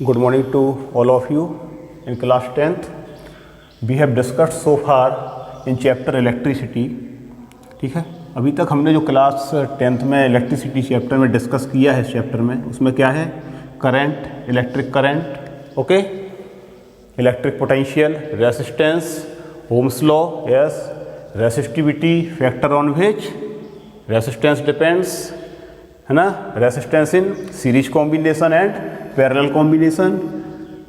Good morning to all of you in class 10th. We have discussed so far in chapter electricity. ठीक है, अभी तक हमने जो क्लास 10th में इलेक्ट्रिसिटी चैप्टर में डिस्कस किया है, इस चैप्टर में उसमें क्या है, current, electric current, okay, electric potential, resistance, Ohm's law, yes, resistivity, factor on which resistance depends, है ना, resistance in series combination and parallel combination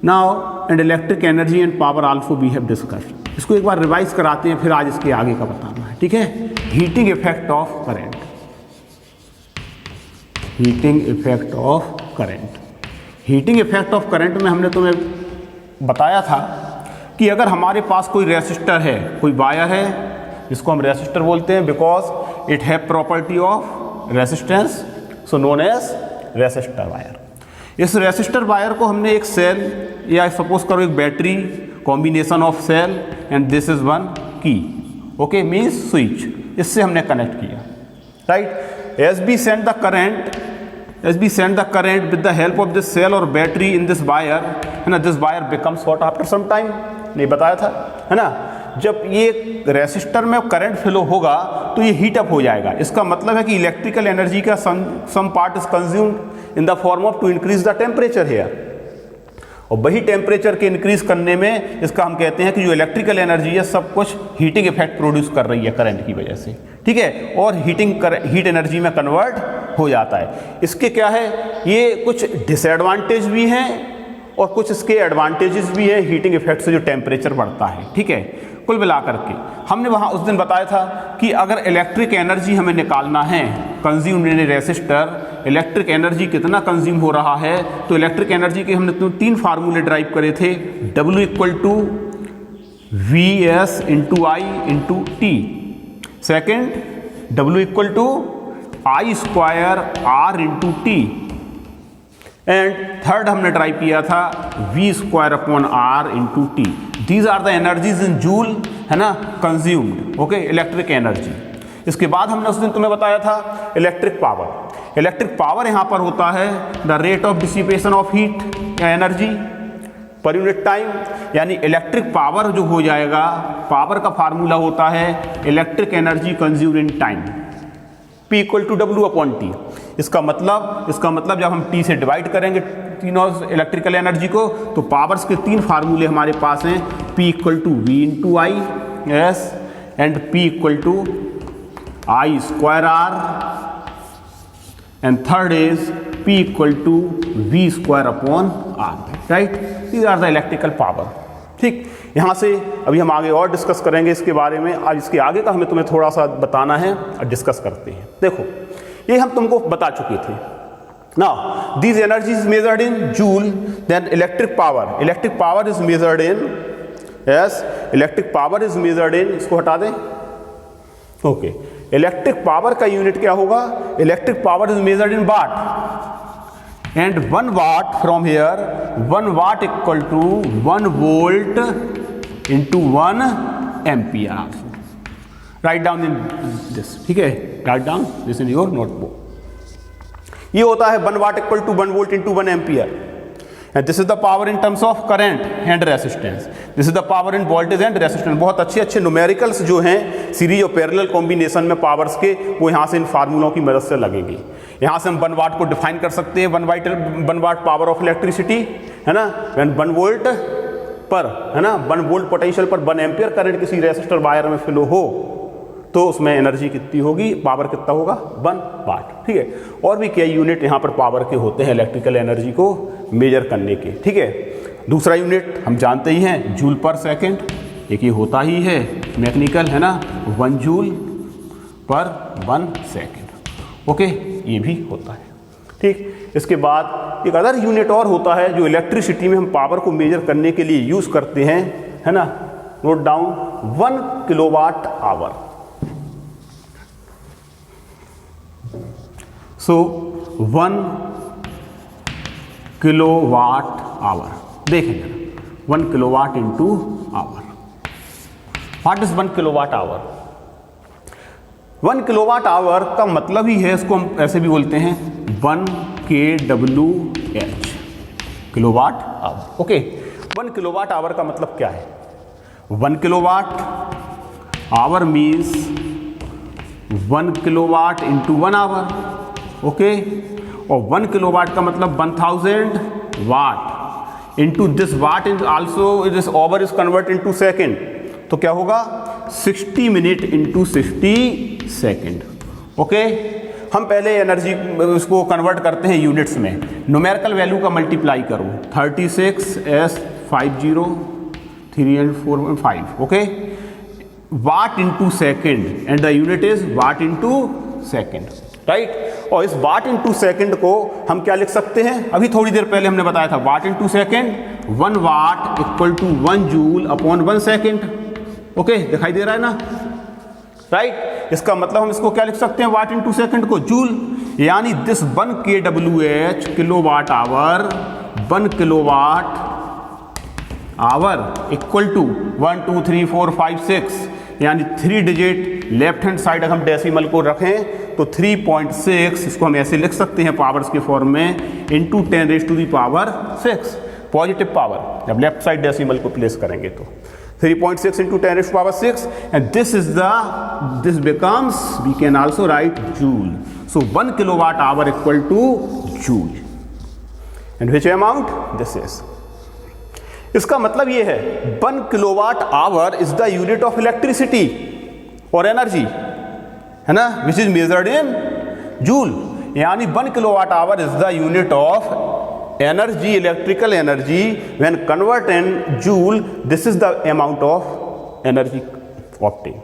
now, and electric energy and power also we have discussed. इसको एक बार revise कराते हैं, फिर आज इसके आगे का बताना है. ठीक है, heating effect of current, heating effect of current. Heating effect of current में हमने तुम्हें बताया था कि अगर हमारे पास कोई रेसिस्टर है, कोई वायर है, जिसको हम रेसिस्टर बोलते हैं because it have property of resistance, so known as resistor wire. इस रेसिस्टर वायर को हमने एक सेल या सपोज करो एक battery, combination of cell and this is one key, okay, means switch, इससे हमने कनेक्ट किया, right. As we send the current with the help of this cell और बैटरी इन दिस वायर, है ना, this wire becomes hot after some time. नहीं बताया था, है ना, जब ये रेसिस्टर में करंट फ्लो होगा तो ये हीट अप हो जाएगा. इसका मतलब है कि इलेक्ट्रिकल एनर्जी का some part is consumed in the form of to increase the temperature here, और वही टेम्परेचर के इंक्रीज करने में इसका हम कहते हैं कि जो इलेक्ट्रिकल एनर्जी है सब कुछ हीटिंग इफेक्ट प्रोड्यूस कर रही है करंट की वजह से. ठीक है, और हीट एनर्जी में कन्वर्ट हो जाता है. इसके क्या है, ये कुछ डिसएडवांटेज भी हैं और कुछ इसके एडवांटेजेस भी हैं हीटिंग इफेक्ट से जो टेम्परेचर बढ़ता है. ठीक है, कुल मिलाकर के हमने वहाँ उस दिन बताया था कि अगर इलेक्ट्रिक एनर्जी हमें निकालना है, consume in resistor, electric energy कितना कंज्यूम हो रहा है, तो इलेक्ट्रिक एनर्जी के हमने तीन फार्मूले ड्राइव करे थे. W equal to V S into I into t, second W equal to I square R into t, and third हमने ड्राइव किया था V square upon R into t. These are the energies in joule, है ना, consumed, okay, electric energy. इसके बाद हमने उस दिन तुम्हें बताया था इलेक्ट्रिक पावर. इलेक्ट्रिक पावर यहाँ पर होता है the rate of dissipation of heat या एनर्जी पर यूनिट टाइम, यानी इलेक्ट्रिक पावर जो हो जाएगा, पावर का फार्मूला होता है electric energy consumed in time, P equal to W upon t. इसका मतलब जब हम T से डिवाइड करेंगे तीनों इलेक्ट्रिकल एनर्जी को, तो पावर्स के तीन फार्मूले हमारे पास हैं. P equal to V into I, yes, and P equal to I square R, and third is P equal to V square upon R, right. These are the electrical power. ठीक, यहाँ से अभी हम आगे और डिस्कस करेंगे इसके बारे में. आज इसके आगे का हमें तुम्हें थोड़ा सा बताना है और डिस्कस करते हैं. देखो, ये हम तुमको बता चुके थे. Now these energy is measured in joule, then electric power is measured in, yes, electric power is measured in, इसको हटा दें, ओके. इलेक्ट्रिक पावर का यूनिट क्या होगा, electric power is measured in watt, and 1 watt from here, 1 watt equal to 1 volt into 1 ampere. Write down in this, ठीक है, write down this in your notebook. ये होता है 1 watt equal to 1 volt into 1 ampere, and this is the power in terms of current and resistance. This is the power in voltage and resistance. बहुत अच्छे numericals जो हैं series और parallel combination में powers के, वो यहाँ से इन फार्मूलों की मदद से लगेंगे. यहाँ से हम 1 watt को डिफाइन कर सकते हैं, 1 watt पावर ऑफ इलेक्ट्रिसिटी, है ना, 1 volt पर, है ना, 1 volt पोटेंशियल पर 1 एम्पियर करंट किसी रेसिस्टर वायर में फ्लो हो तो उसमें एनर्जी कितनी होगी, पावर कितना होगा, 1 watt. ठीक है, और भी कई यूनिट यहाँ पर पावर के होते हैं इलेक्ट्रिकल एनर्जी को मेजर करने के. ठीक है, दूसरा यूनिट हम जानते ही हैं जूल पर सेकेंड, एक ये होता ही है मैकेनिकल, है ना, 1 जूल पर 1 सेकेंड, ओके, ये भी होता है. ठीक, इसके बाद एक अदर यूनिट और होता है जो इलेक्ट्रिसिटी में हम पावर को मेजर करने के लिए यूज करते हैं, है ना, note down, 1 kilowatt hour. So 1 kilowatt hour, देखेंगे 1 kilowatt into hour. What is 1 kilowatt hour? 1 kilowatt hour का मतलब ही है, इसको हम ऐसे भी बोलते हैं 1 kWh, kilowatt hour. Okay, 1 kilowatt hour का मतलब क्या है? 1 kilowatt hour means 1 kilowatt into 1 hour. Okay, और 1 किलोवाट का मतलब 1000 watt into this watt is also this hour is convert into second, तो क्या होगा 60 मिनट इंटू 60 सेकेंड। ओके, हम पहले एनर्जी इसको कन्वर्ट करते हैं यूनिट्स में, न्यूमेरिकल वैल्यू का मल्टीप्लाई करो 36s50 3 and 4.5। Okay, watt into second and the unit is watt into second, right. और इस वाट इंटू सेकेंड को हम क्या लिख सकते हैं? अभी थोड़ी देर पहले हमने बताया था watt into second, 1 watt equal to 1 joule upon 1 second. Okay, दिखाई दे रहा है ना, राइट। इसका मतलब हम इसको क्या लिख सकते हैं? वाट इंटू सेकेंड को जूल, यानी this 1 kWh kilowatt hour 1 kilowatt hour equal to 1 2 3 4 5 6, यानी 3 डिजिट लेफ्ट हैंड साइड अगर हम डेसिमल को रखें तो 3.6, इसको हम ऐसे लिख सकते हैं पावर्स के फॉर्म में, इंटू 10⁻6 पॉजिटिव पावर, जब लेफ्ट साइड डेसिमल को प्लेस करेंगे तो 3.6 into 10⁻6, and this becomes, we can also write joule. So 1 kilowatt hour equal to joule, and which amount this is? इसका मतलब ये है 1 kilowatt hour is the unit of electricity or energy, है ना, which is measured in joule, यानी 1 kilowatt hour is the unit of energy, electrical energy when convert in joule, this is the amount of energy obtained.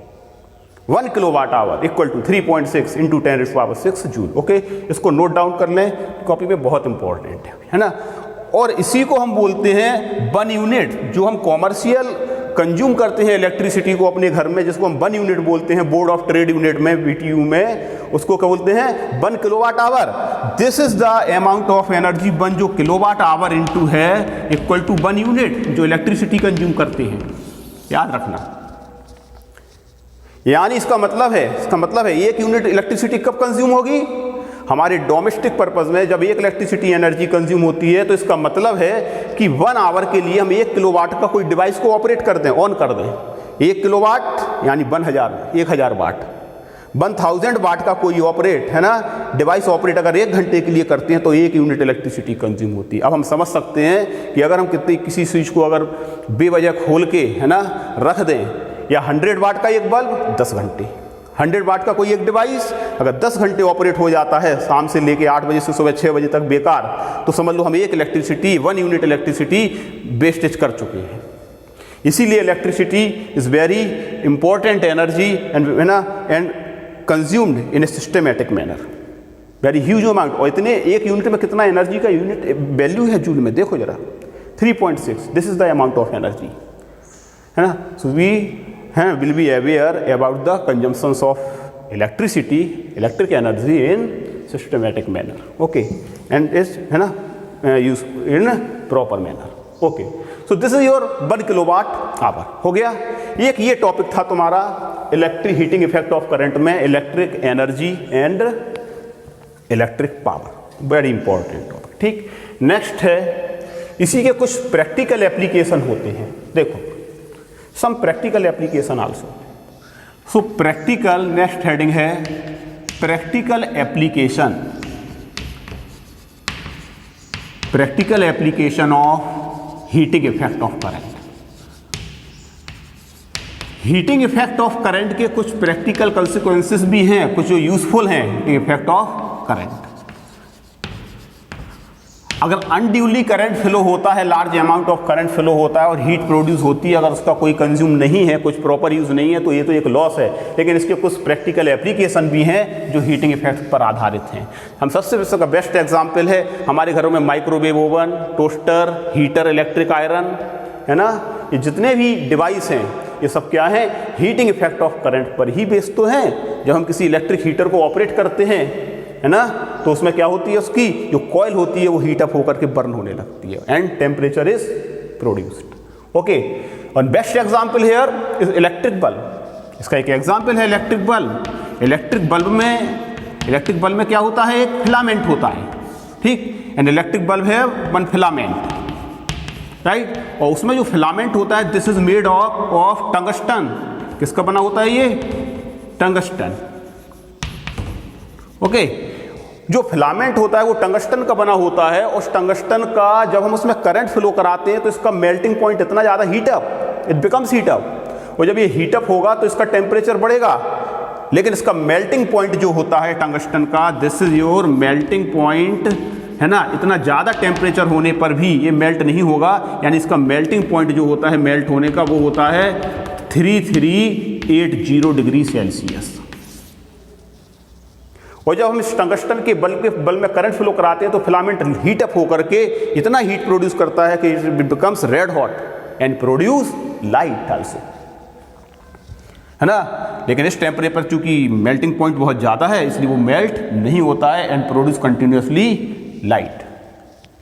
1 kilowatt hour equal to 3.6 into 10⁻6 joule. Okay, इसको note down कर लें, copy में बहुत important है ना। और इसी को हम बोलते हैं 1 यूनिट, जो हम कॉमर्शियल कंज्यूम करते हैं इलेक्ट्रिसिटी को अपने घर में, जिसको हम 1 यूनिट बोलते हैं, बोर्ड ऑफ ट्रेड यूनिट में, BTU में, उसको क्या बोलते हैं? 1 kilowatt our. This is the amount of energy 1 जो किलोवाट आवर इंटू है इक्वल टू 1 यूनिट जो इलेक्ट्रिसिटी कंज्यूम करते हैं, याद रखना। यानी इसका मतलब है 1 यूनिट इलेक्ट्रिसिटी कब कंज्यूम होगी? हमारे डोमेस्टिक पर्पज में जब 1 इलेक्ट्रिसिटी एनर्जी कंज्यूम होती है, तो इसका मतलब है कि 1 आवर के लिए हम 1 किलोवाट का कोई डिवाइस को ऑपरेट कर दें, ऑन कर दें। 1 किलोवाट यानी 1000 वाट, 1000 वाट का कोई ऑपरेट, है ना, डिवाइस ऑपरेट अगर 1 घंटे के लिए करते हैं तो 1 यूनिट इलेक्ट्रिसिटी कंज्यूम होती है। अब हम समझ सकते हैं कि अगर हम किसी स्विच को अगर बेवजह खोल के, है ना, रख दें, या 100 वाट का एक बल्ब 10 घंटे, 100 वाट का कोई एक डिवाइस अगर 10 घंटे ऑपरेट हो जाता है, शाम से लेके 8 बजे से सुबह 6 बजे तक बेकार, तो समझ लो हम 1 यूनिट इलेक्ट्रिसिटी वेस्टेज कर चुके हैं। इसीलिए electricity is very important energy and consumed in a systematic manner, very huge amount. और इतने 1 यूनिट में कितना एनर्जी का यूनिट वैल्यू है जूल में, देखो जरा, 3.6, this is the amount of energy, है ना। So we will be aware about the consumptions of electric energy in systematic manner, okay, and is, है ना, use in proper manner, okay. So this is your 1 kilowatt hour हो गया। एक ये topic था तुम्हारा electric heating effect of current में, electric energy and electric power, very important topic, ठीक। नेक्स्ट है, इसी के कुछ प्रैक्टिकल एप्लीकेशन होते हैं, देखो, some practical application also. So practical, next heading है practical application of heating effect of current। Heating effect of current के कुछ प्रैक्टिकल कंसिक्वेंसेस भी हैं, कुछ जो यूजफुल हैं हीटिंग इफेक्ट ऑफ करंट। अगर अनड्यूली करंट फ्लो होता है, large amount of current flow होता है और हीट प्रोड्यूस होती है, अगर उसका कोई कंज्यूम नहीं है, कुछ प्रॉपर यूज नहीं है, तो ये तो एक लॉस है। लेकिन इसके कुछ प्रैक्टिकल एप्लीकेशन भी हैं जो हीटिंग इफेक्ट पर आधारित हैं। हम सबसे बेस्ट एग्जांपल है हमारे घरों में microwave oven, toaster, heater, electric iron, है ना, ये जितने भी डिवाइस हैं ये सब क्या है? हीटिंग इफेक्ट ऑफ करंट पर ही बेस्ड तो हैं। जब हम किसी इलेक्ट्रिक हीटर को ऑपरेट करते हैं, है ना, तो उसमें क्या होती है, उसकी जो कॉइल होती है वो हीट अप होकर के बर्न होने लगती है and temperature is produced, okay. और best example here is electric bulb. इसका एक एग्जांपल है इलेक्ट्रिक बल्ब। इलेक्ट्रिक बल्ब में क्या होता है? एक फिलामेंट होता है, ठीक। एंड इलेक्ट्रिक बल्ब है 1 फिलामेंट, राइट। और उसमें जो फिलामेंट होता है this is made of tungsten. किसका बना होता है ये? टंगस्टन। ओके, जो फिलामेंट होता है वो टंगस्टन का बना होता है। उस टंगस्टन का जब हम उसमें करंट फ्लो कराते हैं तो इसका मेल्टिंग पॉइंट इतना ज़्यादा heat up, it becomes heat up. और जब ये हीट अप होगा तो इसका टेम्परेचर बढ़ेगा, लेकिन इसका मेल्टिंग पॉइंट जो होता है टंगस्टन का, this is your melting point, है ना। इतना ज़्यादा टेम्परेचर होने पर भी ये मेल्ट नहीं होगा, यानी इसका मेल्टिंग पॉइंट जो होता है मेल्ट होने का वो होता है 3380 डिग्री सेल्सियस। और जब हम इस टंगस्टन के बल में करंट फ्लो कराते हैं तो फिलामेंट हीट अप होकर के इतना हीट प्रोड्यूस करता है कि it becomes red hot and produce light also, है ना। लेकिन इस टेम्परेचर पर चूंकि मेल्टिंग पॉइंट बहुत ज़्यादा है इसलिए वो मेल्ट नहीं होता है and produce continuously light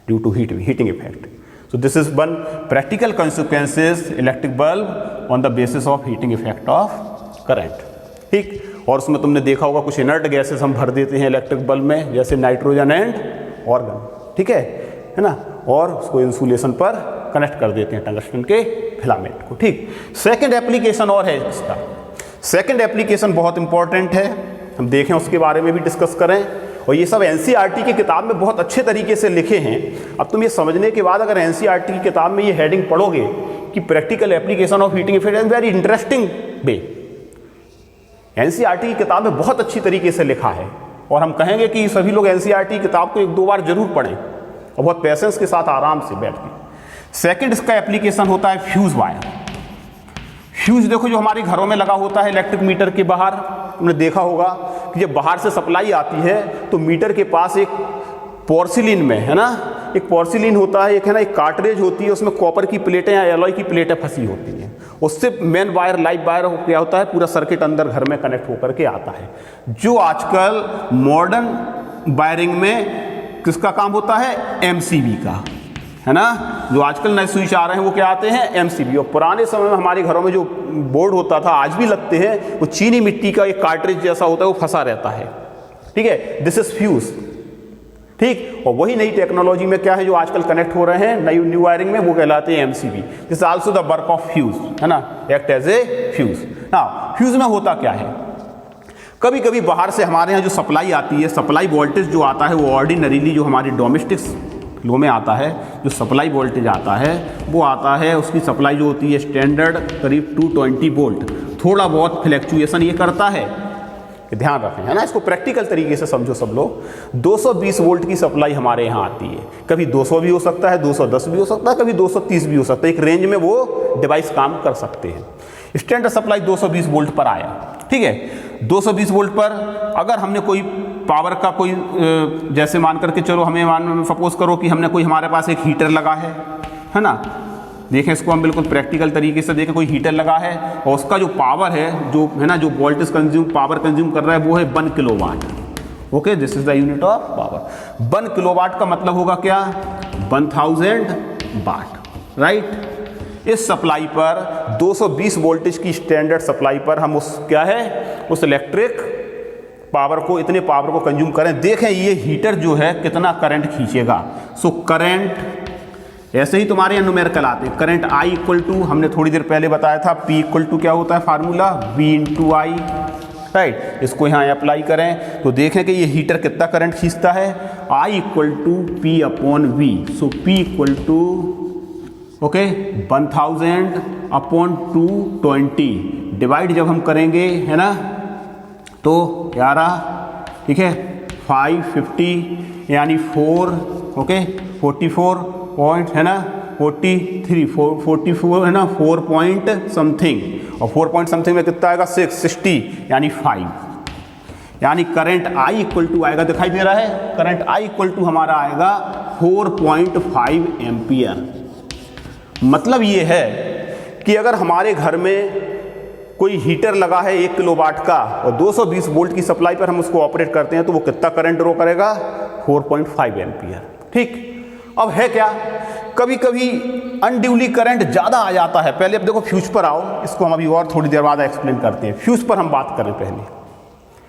due to heating effect. So this is one practical consequences electric bulb on the basis of heating effect of current, ठीक। और उसमें तुमने देखा होगा कुछ इनर्ट गैसेस हम भर देते हैं इलेक्ट्रिक बल्ब में, जैसे नाइट्रोजन एंड ऑर्गन, ठीक है ना। और उसको इंसुलेशन पर कनेक्ट कर देते हैं टंगस्टन के फिलामेंट को, ठीक। सेकेंड एप्लीकेशन और है इसका, सेकेंड एप्लीकेशन बहुत इंपॉर्टेंट है, हम देखें उसके बारे में भी डिस्कस करें। और ये सब एनसीईआरटी की किताब में बहुत अच्छे तरीके से लिखे हैं। अब तुम ये समझने के बाद अगर एनसीईआरटी की किताब में ये हेडिंग पढ़ोगे कि practical application of heating effect is very interesting way, NCERT की किताब में बहुत अच्छी तरीके से लिखा है। और हम कहेंगे कि सभी लोग एनसीईआरटी किताब को 1-2 बार जरूर पढ़ें और बहुत पेशेंस के साथ आराम से बैठ के। सेकेंड इसका एप्लीकेशन होता है फ्यूज वायर। फ्यूज देखो जो हमारे घरों में लगा होता है इलेक्ट्रिक मीटर के बाहर, तुमने देखा होगा कि जब बाहर से सप्लाई आती है तो मीटर के पास एक पोर्सिलिन में, है ना, एक पोर्सिलिन होता है, एक है ना, एक कार्ट्रेज होती है, उसमें कॉपर की प्लेटें या एलॉय की प्लेटें फंसी होती हैं। उससे मेन वायर लाइव वायर क्या होता है, पूरा सर्किट अंदर घर में कनेक्ट होकर के आता है। जो आजकल मॉडर्न वायरिंग में किसका काम होता है? एमसीबी का, है ना। जो आजकल नए स्विच आ रहे हैं वो क्या आते हैं? एमसीबी। और पुराने समय में हमारे घरों में जो बोर्ड होता था, आज भी लगते हैं, वो चीनी मिट्टी का एक कार्ट्रिज जैसा होता है, वो फंसा रहता है, ठीक है। दिस इज फ्यूज, ठीक। और वही नई टेक्नोलॉजी में क्या है जो आजकल कनेक्ट हो रहे हैं नई न्यू वायरिंग में, वो कहलाते हैं MCB. This also the work of fuse, है ना, एक्ट एज ए फ्यूज। ना फ्यूज में होता क्या है, कभी कभी बाहर से हमारे यहाँ जो सप्लाई आती है, सप्लाई वोल्टेज जो आता है वो ऑर्डिनरीली जो हमारी डोमेस्टिक लो में आता है, जो सप्लाई वोल्टेज आता है वो आता है, उसकी सप्लाई जो होती है स्टैंडर्ड करीब 220 वोल्ट। थोड़ा बहुत फ्लैक्चुएशन ये करता है, ध्यान रखें, है ना। इसको प्रैक्टिकल तरीके से समझो सब लोग। 220 वोल्ट की सप्लाई हमारे यहाँ आती है, कभी 200 भी हो सकता है, 210 भी हो सकता है, कभी 230 भी हो सकता है। एक रेंज में वो डिवाइस काम कर सकते हैं। स्टैंडर्ड सप्लाई 220 वोल्ट पर आया, ठीक है। 220 वोल्ट पर अगर हमने कोई पावर का कोई जैसे मान करके चलो, हमें सपोज करो कि हमने कोई, हमारे पास एक हीटर लगा है ना। देखें इसको हम बिल्कुल प्रैक्टिकल तरीके से देखें, कोई हीटर लगा है और उसका जो पावर है, जो है ना, जो वोल्टेज पावर कंज्यूम कर रहा है वो है 1 kilowatt. Okay, this is the unit of power. 1 किलोवाट का मतलब होगा क्या? 1000 वाट, राइट। इस सप्लाई पर 220 वोल्टेज की स्टैंडर्ड सप्लाई पर हम उस क्या है, उस इलेक्ट्रिक पावर को, इतने पावर को कंज्यूम करें। देखें ये हीटर जो है कितना करंट खींचेगा। सो करंट ऐसे ही तुम्हारे यहाँ न्यूमेरिकल आते हैं। करंट I इक्वल टू, हमने थोड़ी देर पहले बताया था, P इक्वल टू क्या होता है फार्मूला? V इंटू आई, राइट। इसको यहाँ अप्लाई करें तो देखें कि ये हीटर कितना करंट खींचता है। I equal to P upon V। So P equal to okay 1000 upon 220 divide जब हम करेंगे, है ना, तो 11, ठीक है, 550 यानी 4, ओके 44 पॉइंट, है ना, 44 है ना, 4 पॉइंट समथिंग, और 4 पॉइंट समथिंग में कितना आएगा? 60 यानी 5, यानी करंट I इक्वल टू आएगा, दिखाई दे रहा है, करंट I इक्वल टू हमारा आएगा 4.5 एम्पियर। मतलब ये है कि अगर हमारे घर में कोई हीटर लगा है 1 किलोवाट का और 220 वोल्ट की सप्लाई पर हम उसको ऑपरेट करते हैं तो वो कितना करंट ड्रॉ करेगा? 4.5 एम्पियर, ठीक। अब है क्या, कभी कभी अनड्यूली करंट ज़्यादा आ जाता है। पहले अब देखो फ्यूज पर आओ, इसको हम अभी और थोड़ी देर बाद एक्सप्लेन करते हैं। फ्यूज पर हम बात करें पहले,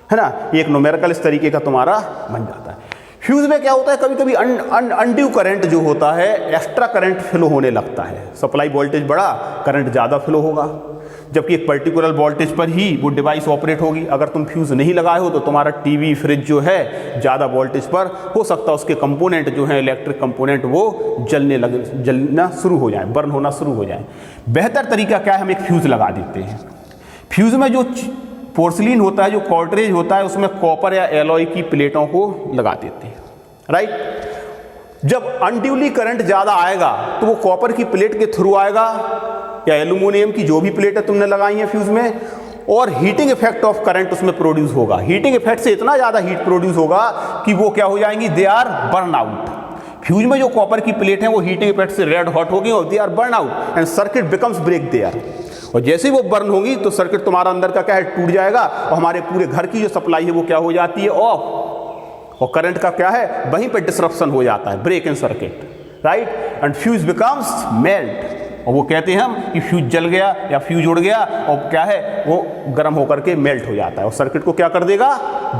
है ना। एक न्यूमेरिकल इस तरीके का तुम्हारा बन जाता है। फ्यूज में क्या होता है, कभी कभी अनड्यू करंट जो होता है, एक्स्ट्रा करंट फ्लो होने लगता है। सप्लाई वोल्टेज बढ़ा, करंट ज़्यादा फ्लो होगा, जबकि एक पर्टिकुलर वोल्टेज पर ही वो डिवाइस ऑपरेट होगी। अगर तुम फ्यूज़ नहीं लगाए हो तो तुम्हारा टीवी फ्रिज जो है ज़्यादा वोल्टेज पर हो सकता है उसके कंपोनेंट जो है इलेक्ट्रिक कंपोनेंट वो जलना शुरू हो जाए, बर्न होना शुरू हो जाए। बेहतर तरीका क्या है, हम एक फ्यूज़ लगा देते हैं। फ्यूज़ में जो पोर्सिलीन होता है, जो कॉर्टरेज होता है, उसमें कॉपर या एलॉय की प्लेटों को लगा देते हैं, राइट। जब अनड्यूली करंट ज़्यादा आएगा तो वो कॉपर की प्लेट के थ्रू आएगा या एल्यूमिनियम की जो भी प्लेटें तुमने लगाई हैं फ्यूज़ में, और हीटिंग इफेक्ट ऑफ करंट उसमें प्रोड्यूस होगा। हीटिंग इफेक्ट से इतना ज़्यादा हीट प्रोड्यूस होगा कि वो क्या हो जाएंगी, they are burn out. Fuse में जो कॉपर की प्लेट है वो हीटिंग इफेक्ट से रेड हॉट होगी और they are burn out and circuit becomes break there. और जैसे ही वो बर्न होगी तो सर्किट तुम्हारा अंदर का क्या है, टूट जाएगा और हमारे पूरे घर की जो सप्लाई है वो क्या हो जाती है, ऑफ। और करंट का क्या है, वहीं पे डिसरप्शन हो जाता है, break in circuit, right. And fuse becomes melt, और वो कहते हैं हम कि फ्यूज जल गया या फ्यूज उड़ गया, और क्या है वो गर्म होकर के मेल्ट हो जाता है और सर्किट को क्या कर देगा,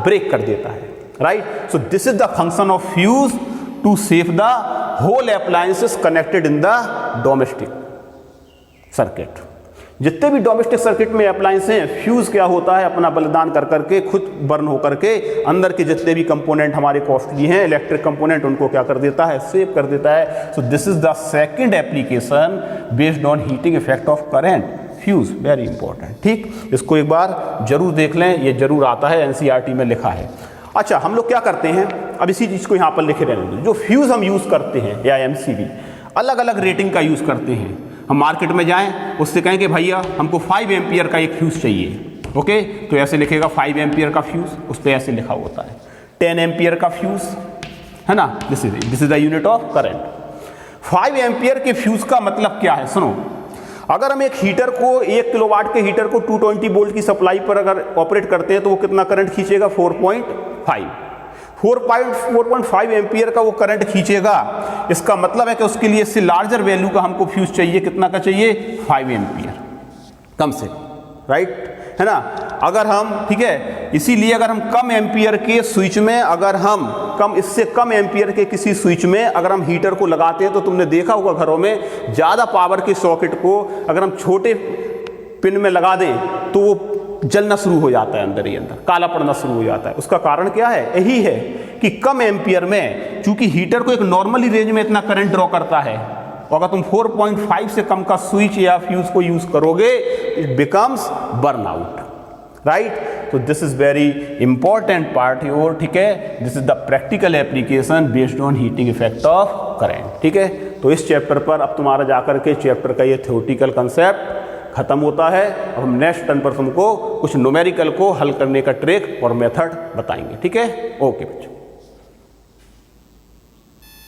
ब्रेक कर देता है, right. So this is the function of fuse to save the whole appliances connected in the domestic circuit. जितने भी डोमेस्टिक सर्किट में अप्लायंस हैं, फ्यूज क्या होता है, अपना बलिदान कर करके खुद बर्न होकर के अंदर के जितने भी कंपोनेंट हमारे कॉस्टली हैं इलेक्ट्रिक कंपोनेंट, उनको क्या कर देता है, सेव कर देता है। सो this is the second application based on heating effect of current, fuse, very important. ठीक, इसको एक बार जरूर देख लें, ये जरूर आता है, एनसीईआरटी में लिखा है। अच्छा, हम लोग क्या करते हैं, अब इसी चीज़ को यहाँ पर लिखे रहने दो। जो फ्यूज हम यूज़ करते हैं या एमसीबी, अलग अलग रेटिंग का यूज़ करते हैं। हम मार्केट में जाएं, उससे कहें कि भैया हमको 5 एम्पियर का एक फ्यूज़ चाहिए, ओके, तो ऐसे लिखेगा 5 एम्पियर का फ्यूज़, उस पर ऐसे लिखा होता है 10 एम्पियर का फ्यूज़, है ना, this is the unit of current. 5 ampere के फ्यूज़ का मतलब क्या है, सुनो। अगर हम एक हीटर को, 1 किलोवाट के हीटर को 220 वोल्ट की सप्लाई पर अगर ऑपरेट करते हैं तो वो कितना करंट खींचेगा, 4.5 एम्पियर का वो करंट खींचेगा। इसका मतलब है कि उसके लिए इससे लार्जर वैल्यू का हमको फ्यूज चाहिए, कितना का चाहिए, 5 एम्पियर कम से, राइट, है ना। अगर हम, ठीक है, इसीलिए अगर हम कम एम्पियर के स्विच में, अगर हम इससे कम एम्पियर के किसी स्विच में अगर हम हीटर को लगाते हैं तो तुमने देखा होगा घरों में ज़्यादा पावर के सॉकेट को अगर हम छोटे पिन में लगा दें तो वो जलना शुरू हो जाता है, अंदर ही अंदर काला पड़ना शुरू हो जाता है। उसका कारण क्या है, यही है कि कम एम्पियर में, चूंकि हीटर को एक नॉर्मली रेंज में इतना करंट ड्रॉ करता है, और अगर तुम 4.5 से कम का स्विच या फ्यूज को यूज करोगे, it becomes burn out, right. तो this is very important part your, ठीक है, this is the practical application based on heating effect of current, ठीक है। तो इस चैप्टर पर अब तुम्हारा जाकर के चैप्टर का ये थ्योरेटिकल कंसेप्ट खत्म होता है। अब हम नेक्स्ट टर्न पर तुमको कुछ न्यूमेरिकल को हल करने का ट्रिक और मेथड बताएंगे, ठीक है। ओके बच्चों।